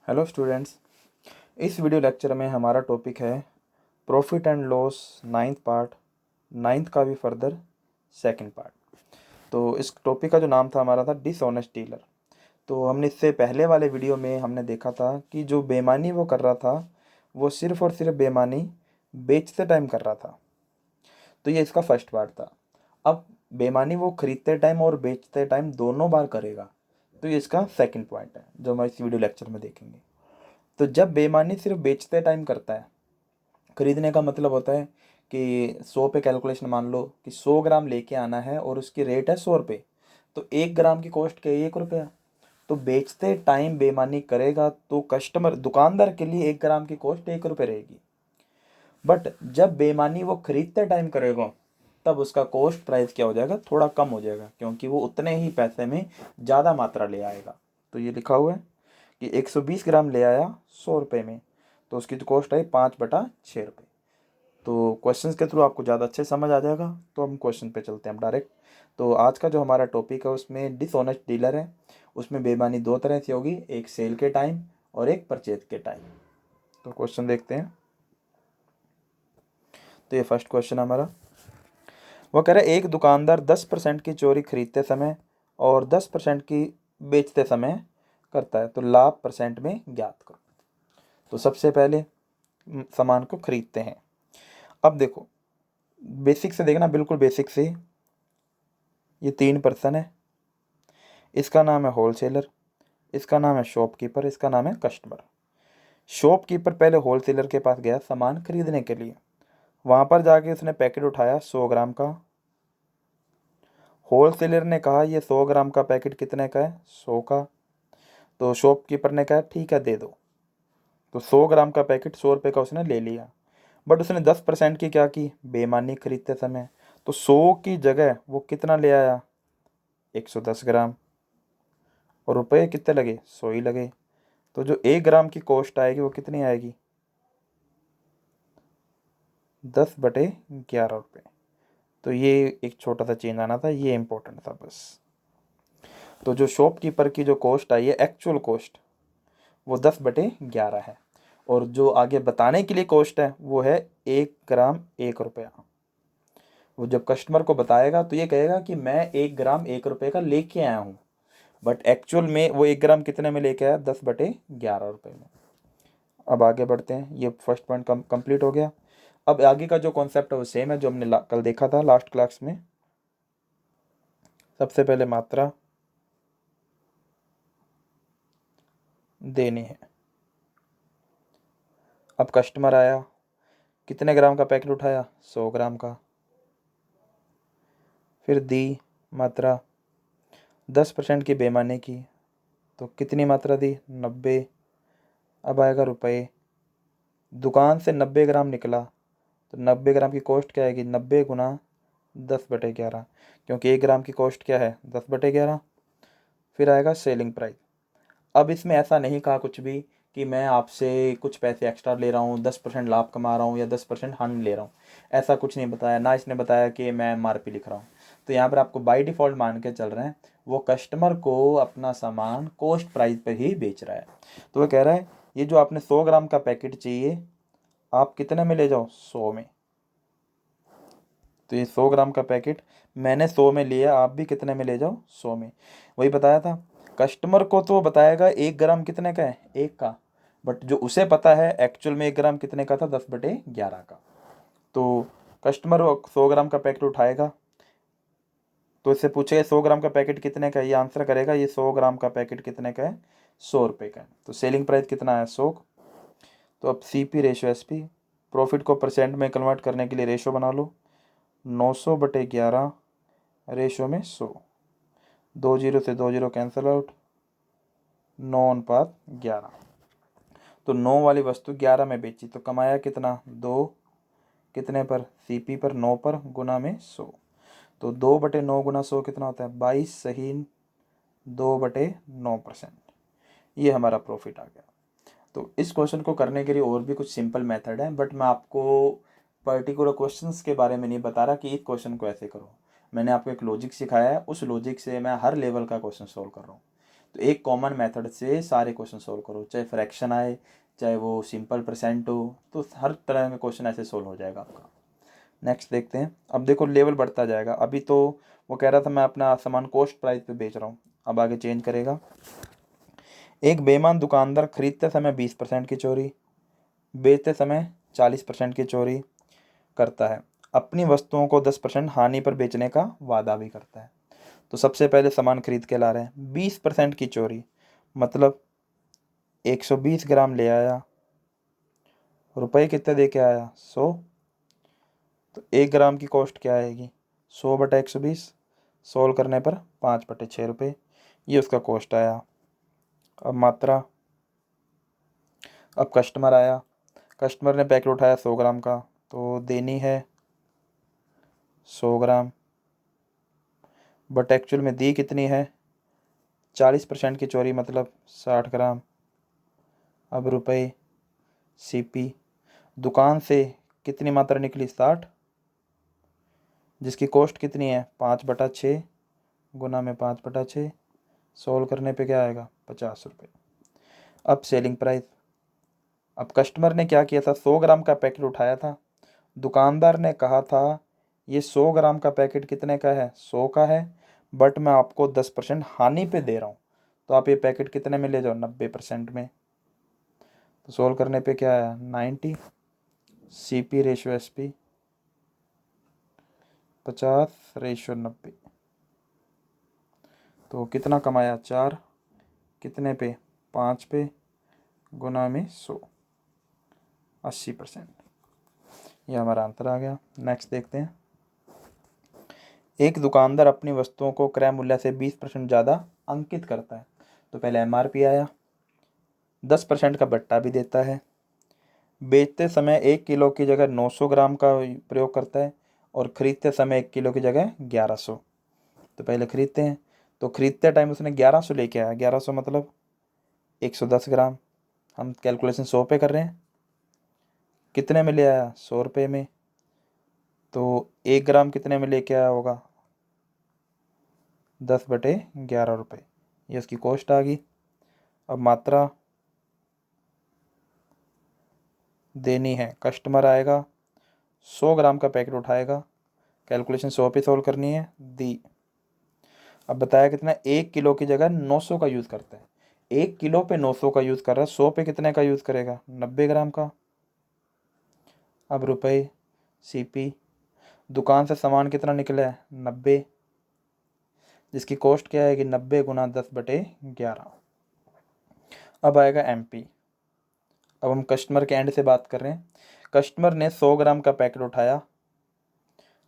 Hello students, इस video lecture में हमारा टॉपिक है profit and loss ninth part, ninth का भी फर्दर सेकंड पार्ट। तो इस टॉपिक का जो नाम था हमारा था डिसऑनेस्ट डीलर। तो हमने इससे पहले वाले वीडियो में हमने देखा था कि जो बेईमानी वो कर रहा था वो सिर्फ़ और सिर्फ बेईमानी बेचते टाइम कर रहा था। तो ये इसका फर्स्ट पार्ट था। अब बेईमानी वो खरीदते टाइम और बेचते टाइम दोनों बार करेगा, तो ये इसका सेकंड पॉइंट है जो हम इस वीडियो लेक्चर में देखेंगे। तो जब बेईमानी सिर्फ बेचते टाइम करता है, खरीदने का मतलब होता है कि 100 पे कैलकुलेशन मान लो कि 100 ग्राम लेके आना है और उसकी रेट है 100 रुपये, तो 1 ग्राम की कॉस्ट क्या है, 1 रुपया। तो बेचते टाइम बेईमानी करेगा तो कस्टमर दुकानदार के लिए 1 ग्राम की कॉस्ट 1 रुपये रहेगी। बट जब बेईमानी वो खरीदते टाइम करेगा तब उसका कॉस्ट प्राइस क्या हो जाएगा, थोड़ा कम हो जाएगा, क्योंकि वो उतने ही पैसे में ज़्यादा मात्रा ले आएगा। तो ये लिखा हुआ है कि 120 ग्राम ले आया 100 रुपये में, तो उसकी जो कॉस्ट है 5/6 रुपये। तो क्वेश्चंस के थ्रू आपको ज़्यादा अच्छे समझ आ जाएगा। तो हम क्वेश्चन पे चलते हैं हम डायरेक्ट। तो आज का जो हमारा टॉपिक है उसमें डिसऑनेस्ट डीलर है। उसमें बेईमानी दो तरह से होगी, एक सेल के टाइम और एक परचेज के टाइम। तो क्वेश्चन देखते हैं। तो ये फर्स्ट क्वेश्चन हमारा, वो कह रहा है एक दुकानदार 10% की चोरी खरीदते समय और 10% की बेचते समय करता है, तो लाभ परसेंट में ज्ञात करो। तो सबसे पहले सामान को खरीदते हैं। अब देखो, बेसिक से देखना, बिल्कुल बेसिक से। ये 3 पर्सन है, इसका नाम है होलसेलर, इसका नाम है शॉपकीपर, इसका नाम है कस्टमर। शॉपकीपर पहले होलसेलर के पास गया सामान खरीदने के लिए। वहाँ पर जाके उसने पैकेट उठाया 100 ग्राम का। होलसेलर ने कहा ये 100 ग्राम का पैकेट कितने का है, 100 का। तो शॉपकीपर ने कहा ठीक है दे दो। तो 100 ग्राम का पैकेट 100 रुपये का उसने ले लिया। बट उसने 10% की क्या की, बेईमानी खरीदते समय। तो 100 की जगह वो कितना ले आया, 110 ग्राम। और रुपए कितने लगे, 100 ही लगे। तो जो 1 ग्राम की कॉस्ट आएगी वो कितनी आएगी, 10/11 रुपये। तो ये एक छोटा सा चेंज आना था, ये इंपॉर्टेंट था बस। तो जो शॉपकीपर की जो कॉस्ट आई है, एक्चुअल कॉस्ट, वो 10/11 है। और जो आगे बताने के लिए कॉस्ट है वो है 1 ग्राम 1 रुपया। वो जब कस्टमर को बताएगा तो ये कहेगा कि मैं 1 ग्राम 1 रुपये का लेके आया हूँ, बट एक्चुअल में वो 1 ग्राम कितने में लेके आया, 10/11 रुपये में। अब आगे बढ़ते हैं, ये फर्स्ट पॉइंट कंप्लीट हो गया। अब आगे का जो कॉन्सेप्ट है वो सेम है जो हमने कल देखा था लास्ट क्लास में। सबसे पहले मात्रा देनी है। अब कस्टमर आया, कितने ग्राम का पैकेट उठाया, 100 ग्राम का। फिर दी मात्रा, 10% की बेईमानी की, तो कितनी मात्रा दी, 90। अब आएगा रुपए। दुकान से 90 ग्राम निकला, तो 90 ग्राम की कॉस्ट क्या आएगी, 90 × 10/11, क्योंकि 1 ग्राम की कॉस्ट क्या है, 10/11। फिर आएगा सेलिंग प्राइस। अब इसमें ऐसा नहीं कहा कुछ भी कि मैं आपसे कुछ पैसे एक्स्ट्रा ले रहा हूँ, 10% लाभ कमा रहा हूँ या 10% हानि ले रहा हूँ। ऐसा कुछ नहीं बताया, ना इसने बताया कि मैं एमआरपी लिख रहा हूँ। तो यहाँ पर आपको बाय डिफ़ॉल्ट मान के चल रहे हैं वो कस्टमर को अपना सामान कॉस्ट प्राइस पर ही बेच रहा है। तो वो कह रहा है ये जो आपने 100 ग्राम का पैकेट चाहिए, आप कितने में ले जाओ, 100 में। तो ये 100 ग्राम का पैकेट मैंने 100 में लिया, आप भी कितने में ले जाओ, 100 में। वही बताया था। कस्टमर को तो बताएगा 1 ग्राम कितने का है, 1 का। बट जो उसे पता है एक्चुअल में 1 ग्राम कितने का था, 10/11 का। तो कस्टमर 100 ग्राम का पैकेट उठाएगा, तो इससे पूछेगा 100 ग्राम का पैकेट कितने का है, ये आंसर करेगा ये 100 ग्राम का पैकेट कितने का है, 100 रुपये का है। तो सेलिंग प्राइस कितना है, 100। तो अब CP रेशो SP, प्रॉफिट को परसेंट में कन्वर्ट करने के लिए रेशो बना लो, 900/11 रेशो में 100। 2 जीरो से 2 जीरो कैंसिल आउट, 9:11। तो 9 वाली वस्तु 11 में बेची तो कमाया कितना, 2। कितने पर, CP पर, 9 पर, गुना में 100। तो 2/9 गुना 100 कितना होता है, 22 सही 2/9%। ये हमारा प्रॉफिट आ गया। तो इस क्वेश्चन को करने के लिए और भी कुछ सिंपल मेथड है, बट मैं आपको पर्टिकुलर क्वेश्चंस के बारे में नहीं बता रहा कि इस क्वेश्चन को ऐसे करो। मैंने आपको एक लॉजिक सिखाया है, उस लॉजिक से मैं हर लेवल का क्वेश्चन सॉल्व कर रहा हूँ। तो एक कॉमन मेथड से सारे क्वेश्चन सोल्व करो, चाहे फ्रैक्शन आए, चाहे वो सिंपल परसेंट हो, तो हर तरह का क्वेश्चन ऐसे सोल्व हो जाएगा आपका। नेक्स्ट देखते हैं। अब देखो लेवल बढ़ता जाएगा। अभी तो वो कह रहा था मैं अपना सामान कॉस्ट प्राइस पे बेच रहा हूँ, अब आगे चेंज करेगा। एक बेईमान दुकानदार खरीदते समय 20% की चोरी, बेचते समय 40% की चोरी करता है, अपनी वस्तुओं को 10% हानि पर बेचने का वादा भी करता है। तो सबसे पहले सामान खरीद के ला रहे हैं, 20% की चोरी मतलब 120 ग्राम ले आया, रुपए कितने दे के आया, 100। तो 1 ग्राम की कॉस्ट क्या आएगी, 100/120, सोल्व करने पर 5/6 रुपये, ये उसका कॉस्ट आया। अब मात्रा, अब कस्टमर आया, कस्टमर ने पैकेट उठाया 100 ग्राम का, तो देनी है 100 ग्राम, बट एक्चुअल में दी कितनी है, 40% की चोरी मतलब 60 ग्राम। अब रुपए, सीपी, दुकान से कितनी मात्रा निकली, 60, जिसकी कॉस्ट कितनी है 5/6 गुना में 5/6, सोल्व करने पे क्या आएगा, 50 रुपये। अब सेलिंग प्राइस, अब कस्टमर ने क्या किया था, 100 ग्राम का पैकेट उठाया था, दुकानदार ने कहा था ये 100 ग्राम का पैकेट कितने का है, 100 का है, बट मैं आपको 10% हानि पे दे रहा हूँ, तो आप ये पैकेट कितने में ले जाओ, 90% में। तो सोल्व करने पे क्या आया, 90, CP रेशियो SP 50/90, तो कितना कमाया, 4, कितने पे, 5 पे, गुना में 100, 80%। ये हमारा आंसर आ गया। नेक्स्ट देखते हैं। एक दुकानदार अपनी वस्तुओं को क्रय मूल्य से 20% ज़्यादा अंकित करता है। तो पहले MRP आया, 10% का बट्टा भी देता है, बेचते समय 1 किलो की जगह 900 ग्राम का प्रयोग करता है, और ख़रीदते समय 1 किलो की जगह 1100। तो पहले खरीदते हैं, तो खरीदते टाइम उसने 1100 लेके आया, 1100 मतलब 110 ग्राम। हम कैलकुलेशन 100 पे कर रहे हैं, कितने में ले आया, 100 रुपये में। तो 1 ग्राम कितने में लेके आया होगा, 10/11 रुपये, ये उसकी कॉस्ट आ गई। अब मात्रा देनी है, कस्टमर आएगा, 100 ग्राम का पैकेट उठाएगा, कैलकुलेशन 100 पे सोल्व करनी है, दी। अब बताया कितना, 1 किलो की जगह 900 का यूज़ करता है, 1 किलो पे 900 का यूज़ कर रहा है, 100 पे कितने का यूज़ करेगा, 90 ग्राम का। अब रुपए, CP, दुकान से सामान कितना निकला है, 90, जिसकी कॉस्ट क्या आएगी, 90 गुना 10/11। अब आएगा MP। अब हम कस्टमर के एंड से बात कर रहे हैं। कस्टमर ने 100 ग्राम का पैकेट उठाया,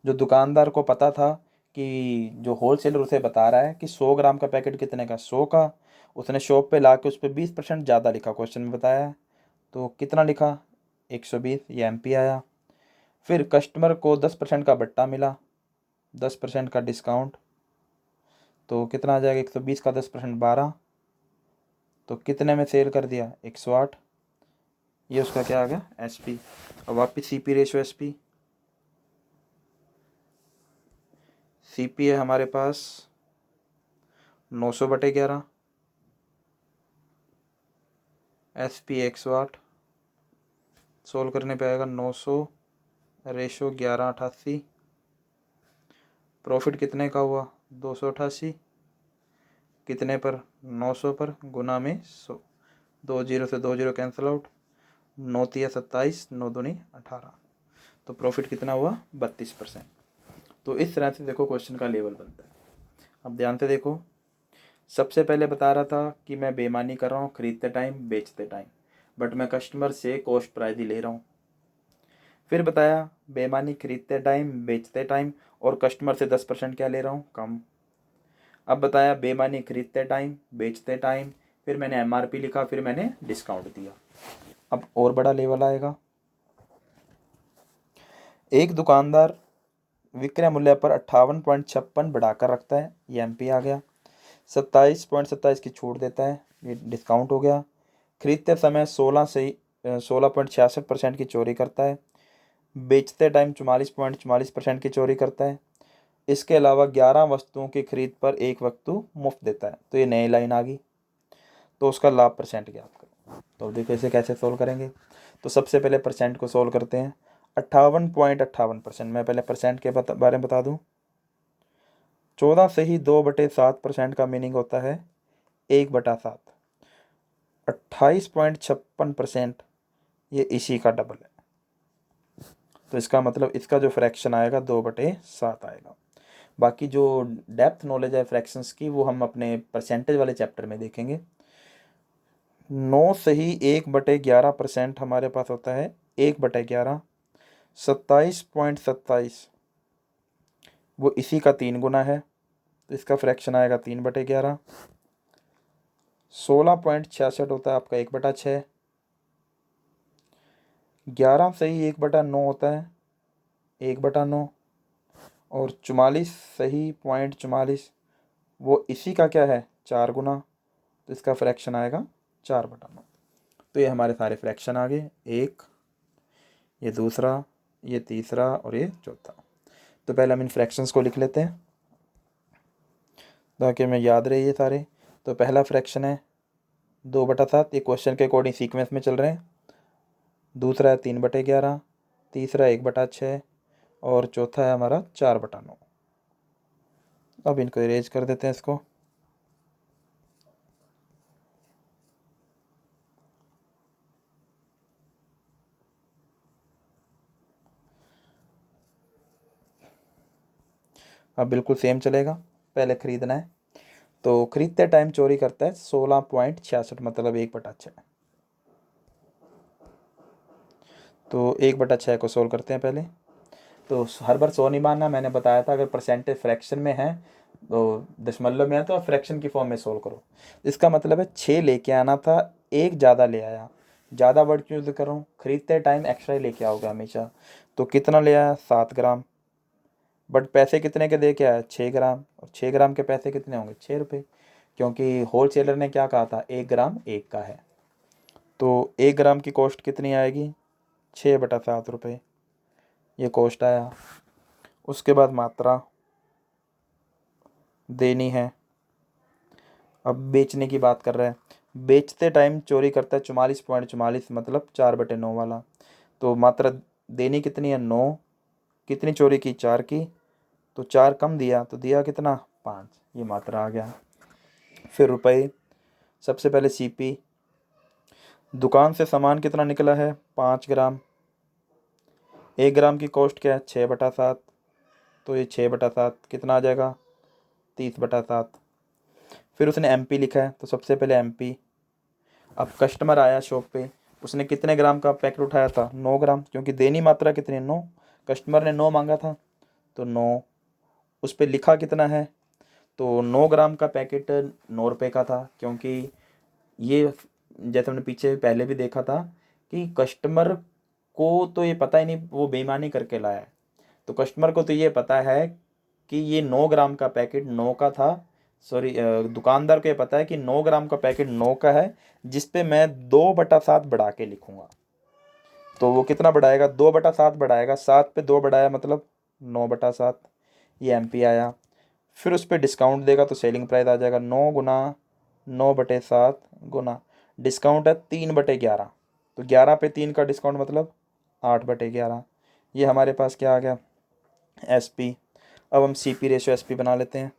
जो दुकानदार को पता था कि जो होलसेलर उसे बता रहा है कि 100 ग्राम का पैकेट कितने का, 100 का, उसने शॉप पे ला के उस पर 20% ज़्यादा लिखा, क्वेश्चन में बताया है, तो कितना लिखा, 120, ये MP आया। फिर कस्टमर को 10% का बट्टा मिला, 10% का डिस्काउंट, तो कितना आ जाएगा, 120 का 10% 12, तो कितने में सेल कर दिया, 108, ये उसका क्या आ गया, SP। अब वापिस CP रेशियो SP, CP है हमारे पास 900/11, SP 108, सोल्व करने पे आएगा 900 रेशो 1188, प्रॉफिट कितने का हुआ, 288, कितने पर, 900 पर, गुना में 100, 2 जीरो से 2 जीरो कैंसिल आउट, 9 तिया 27, 9 दूनी 18, तो प्रॉफिट कितना हुआ, 32%। तो इस तरह से देखो क्वेश्चन का लेवल बनता है। अब ध्यान से देखो, सबसे पहले बता रहा था कि मैं बेईमानी कर रहा हूँ खरीदते टाइम बेचते टाइम, बट मैं कस्टमर से कॉस्ट प्राइस ही ले रहा हूँ। फिर बताया बेईमानी खरीदते टाइम बेचते टाइम, और कस्टमर से 10% क्या ले रहा हूँ, कम। अब बताया बेईमानी खरीदते टाइम बेचते टाइम, फिर मैंने MRP लिखा, फिर मैंने डिस्काउंट दिया। अब और बड़ा लेवल आएगा। एक दुकानदार विक्रय मूल्य पर 58.56 बढ़ाकर रखता है, ये MP आ गया। 27.27 की छूट देता है, ये डिस्काउंट हो गया। खरीदते समय 16.66% की चोरी करता है, बेचते टाइम 44.44% की चोरी करता है। इसके अलावा 11 वस्तुओं की खरीद पर एक वस्तु मुफ्त देता है, तो ये नई लाइन आ गई। तो उसका लाभ परसेंट ज्ञात करो। तो देखो इसे कैसे सोल्व करेंगे। तो सबसे पहले परसेंट को सोल्व करते हैं। 58.58%, मैं पहले परसेंट के बारे में बता दूं। 14 से ही 2/7% का मीनिंग होता है 1/7। 28.56% ये इसी का डबल है। तो इसका मतलब इसका जो फ्रैक्शन आएगा 2/7 आएगा। बाकी जो डेप्थ नॉलेज है फ्रैक्शंस की वो हम अपने परसेंटेज वाले चैप्टर में देखेंगे। 9 से ही 1/11% हमारे पास होता है 1/11। 27.27 वो इसी का 3 गुना है, तो इसका फ्रैक्शन आएगा 3/11। 16.66 होता है आपका 1/6। 11 से ही 1/9 होता है 1/9। और 44 सही 0.44 वो इसी का क्या है 4 गुना, तो इसका फ्रैक्शन आएगा 4/9। तो ये हमारे सारे फ्रैक्शन आ गए, एक, ये दूसरा, ये तीसरा और ये चौथा। तो पहले हम इन फ्रैक्शंस को लिख लेते हैं ताकि हमें याद रहे ये सारे। तो पहला फ्रैक्शन है 2/7, ये क्वेश्चन के अकॉर्डिंग सीक्वेंस में चल रहे हैं। दूसरा है 3/11, तीसरा 1/6 और चौथा है हमारा 4/9। अब इनको इरेज कर देते हैं इसको। अब बिल्कुल सेम चलेगा। पहले खरीदना है, तो खरीदते टाइम चोरी करता है 16.66 मतलब 1/6। तो 1/6 को सोल्व करते हैं पहले। तो हर बार 100 नहीं मानना, मैंने बताया था अगर परसेंटेज फ्रैक्शन में है तो दशमलव में है तो आप फ्रैक्शन की फॉर्म में सोल्व करो। इसका मतलब है 6 लेके आना था, एक ज़्यादा ले आया। ज़्यादा वर्ड क्यों यूज़ कर रहा हूँ, खरीदते टाइम एक्स्ट्रा ही लेके आओगे हमेशा। तो कितना ले आया 7 ग्राम, बट पैसे कितने के दे के आया 6 ग्राम, और 6 ग्राम के पैसे कितने होंगे 6 रुपये, क्योंकि होलसेलर ने क्या कहा था 1 ग्राम 1 का है। तो 1 ग्राम की कॉस्ट कितनी आएगी 6/7 रुपये, ये कॉस्ट आया। उसके बाद मात्रा देनी है। अब बेचने की बात कर रहे हैं, बेचते टाइम चोरी करता है 44.44 मतलब 4/9 वाला। तो मात्रा देनी कितनी है 9, कितनी चोरी की 4 की, तो 4 कम दिया तो दिया कितना 5, ये मात्रा आ गया। फिर रुपए, सबसे पहले सीपी, दुकान से सामान कितना निकला है 5 ग्राम। 1 ग्राम की कॉस्ट क्या है 6/7, तो ये 6/7 कितना आ जाएगा 30/7। फिर उसने एमपी लिखा है, तो सबसे पहले एमपी। अब कस्टमर आया शॉप पे, उसने कितने ग्राम का पैकेट उठाया था 9 ग्राम, क्योंकि देनी मात्रा कितनी 9, कस्टमर ने 9 मांगा था तो 9। उस पर लिखा कितना है, तो 9 ग्राम का पैकेट 9 रुपये का था, क्योंकि ये जैसे हमने पीछे पहले भी देखा था कि कस्टमर को तो ये पता ही नहीं, वो बेईमानी करके लाया है। तो कस्टमर को तो ये पता है कि ये 9 ग्राम का पैकेट 9 का था, सॉरी दुकानदार को ये पता है कि 9 ग्राम का पैकेट 9 का है, जिस पे मैं 2/7 बढ़ा के लिखूंगा। तो वो कितना बढ़ाएगा 2/7 बढ़ाएगा, 7 पे 2 बढ़ाया मतलब 9/7, ये एमपी आया। फिर उस पर डिस्काउंट देगा तो सेलिंग प्राइस आ जाएगा 9 गुना 9/7 गुना डिस्काउंट है 3/11, तो 11 पे 3 का डिस्काउंट मतलब 8/11। ये हमारे पास क्या आ गया एसपी। अब हम सीपी रेशो एसपी बना लेते हैं।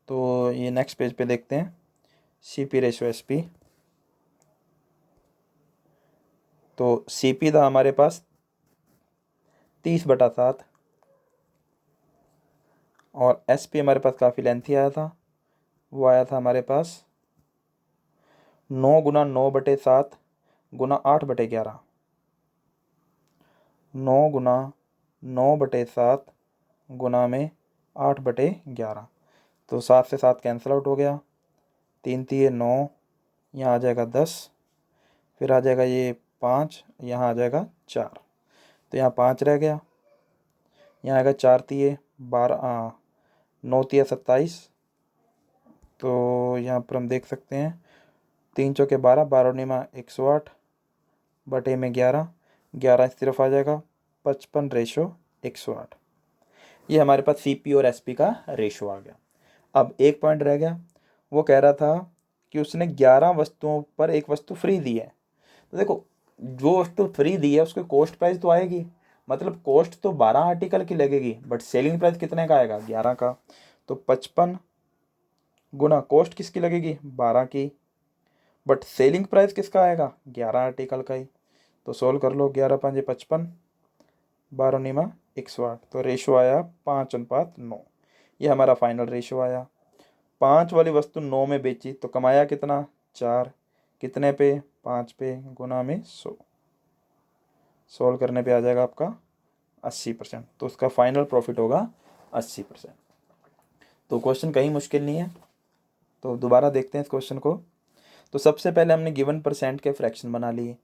तो ये नेक्स्ट पेज पे देखते हैं सीपी रेशो एसपी। तो सीपी था हमारे पास 30/7 और एसपी हमारे पास काफ़ी लेंथी आया था, वो आया था हमारे पास 9 गुना 9/7 गुना 8/11। 9 गुना 9/7 गुना में 8/11, तो 7 से 7 कैंसिल आउट हो गया, 3 तिये 9, यहाँ आ जाएगा 10, फिर आ जाएगा ये 5, यहाँ आ जाएगा 4, तो यहाँ 5 रह गया, यहाँ आएगा 4 तिये 12, 9 तिये 27। तो यहाँ पर हम देख सकते हैं 3 चौके 12, 12 निमा 108 बटे में 11, 11 इस तरफ आ जाएगा 55/108। ये हमारे पास सीपी और एसपी का रेशो आ गया। अब एक पॉइंट रह गया, वो कह रहा था कि उसने 11 वस्तुओं पर एक वस्तु फ्री दी है। तो देखो, जो वस्तु फ्री दी है उसकी कॉस्ट प्राइस तो आएगी, मतलब कॉस्ट तो 12 आर्टिकल की लगेगी, बट सेलिंग प्राइस कितने का आएगा, 11 का। तो 55 गुना कॉस्ट किसकी लगेगी, 12 की, बट सेलिंग प्राइस किसका आएगा, 11 आर्टिकल का ही। तो सोल्व कर लो, 11 5 55, 12 निमा 108। तो रेशो आया 5:9। ये हमारा फाइनल रेशो आया। 5 वाली वस्तु 9 में बेची तो कमाया कितना, 4, कितने पे, 5 पे, गुना में 100। सोल्व करने पे आ जाएगा आपका 80%। तो उसका फाइनल प्रॉफिट होगा 80%। तो क्वेश्चन कहीं मुश्किल नहीं है। तो दोबारा देखते हैं इस क्वेश्चन को। तो सबसे पहले हमने गिवन परसेंट के फ्रैक्शन बना लिए।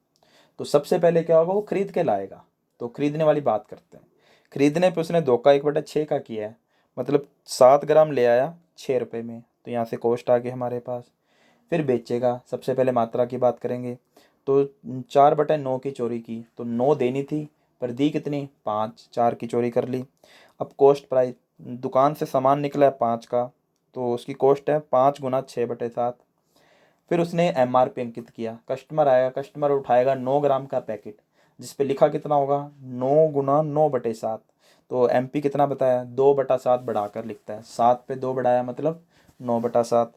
तो सबसे पहले क्या होगा, वो खरीद के लाएगा। तो खरीदने वाली बात करते हैं। खरीदने पे उसने 2 का 1/6 का किया है, मतलब 7 ग्राम ले आया 6 रुपये में। तो यहाँ से कॉस्ट आ गई हमारे पास। फिर बेचेगा, सबसे पहले मात्रा की बात करेंगे। तो 4/9 की चोरी की, तो 9 देनी थी पर दी कितनी, 5, 4 की चोरी कर ली। अब कॉस्ट प्राइस, दुकान से सामान निकला है 5 का, तो उसकी कॉस्ट है 5 गुना 6/7। फिर उसने MRP अंकित किया। कस्टमर आएगा, कस्टमर उठाएगा 9 ग्राम का पैकेट, जिस पे लिखा कितना होगा, 9 गुना 9/7। तो MP कितना बताया, 2/7 बढ़ाकर लिखता है, 7 पे 2 बढ़ाया मतलब 9/7।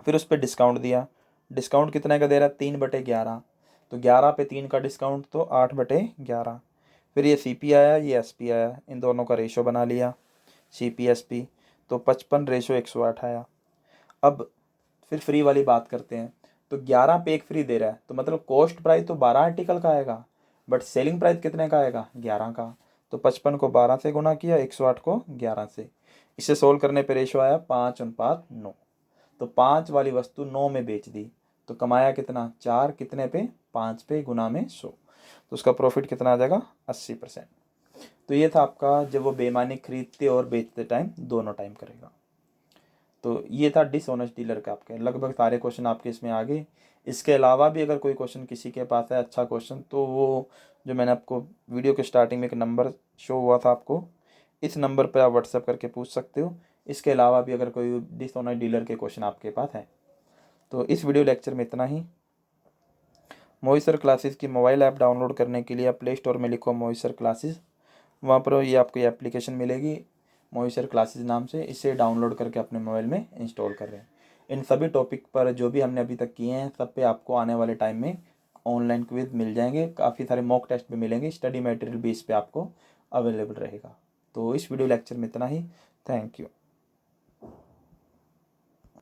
फिर उस पर डिस्काउंट दिया। डिस्काउंट कितने का दे रहा है, 3/11। तो 11 पे 3 का डिस्काउंट तो 8/11। फिर ये CP आया, ये SP आया, इन दोनों का रेशो बना लिया, CP SP। तो 55 रेशो 108 आया। अब फिर फ्री वाली बात करते हैं। तो 11 पे एक फ्री दे रहा है, तो मतलब कॉस्ट प्राइस तो 12 आर्टिकल का आएगा, बट सेलिंग प्राइस कितने का आएगा, 11 का। तो 55 को 12 से गुना किया, 108 को 11 से। इसे सोल्व करने पे रेशो आया 5:9। तो 5 वाली वस्तु 9 में बेच दी, तो कमाया कितना, 4, कितने पे, 5 पे, गुना में 100। तो उसका प्रॉफिट कितना आ जाएगा, 80%। तो ये था आपका, जब वो बेईमानी खरीदते और बेचते टाइम दोनों टाइम करेगा। तो ये था डिसऑनेस्ट डीलर का। आपके लगभग सारे क्वेश्चन आपके इसमें आ गए। इसके अलावा भी अगर कोई क्वेश्चन किसी के पास है अच्छा क्वेश्चन, तो वो जो मैंने आपको वीडियो के स्टार्टिंग में एक नंबर शो हुआ था आपको, इस नंबर पर आप व्हाट्सएप करके पूछ सकते हो। इसके अलावा भी अगर कोई डिसऑनेस्ट डीलर के क्वेश्चन आपके पास है। तो इस वीडियो लेक्चर में इतना ही। मोहित सर क्लासेस की मोबाइल ऐप डाउनलोड करने के लिए आप प्ले स्टोर में लिखो मोहित सर क्लासेस, वहाँ पर ये आपको ये एप्लीकेशन मिलेगी मोहित सर क्लासेस नाम से। इसे डाउनलोड करके अपने मोबाइल में इंस्टॉल कर रहे हैं। इन सभी टॉपिक पर जो भी हमने अभी तक किए हैं, सब पे आपको आने वाले टाइम में ऑनलाइन क्विज मिल जाएंगे, काफ़ी सारे मॉक टेस्ट भी मिलेंगे, स्टडी मटेरियल भी इस पर आपको अवेलेबल रहेगा। तो इस वीडियो लेक्चर में इतना ही। Thank you.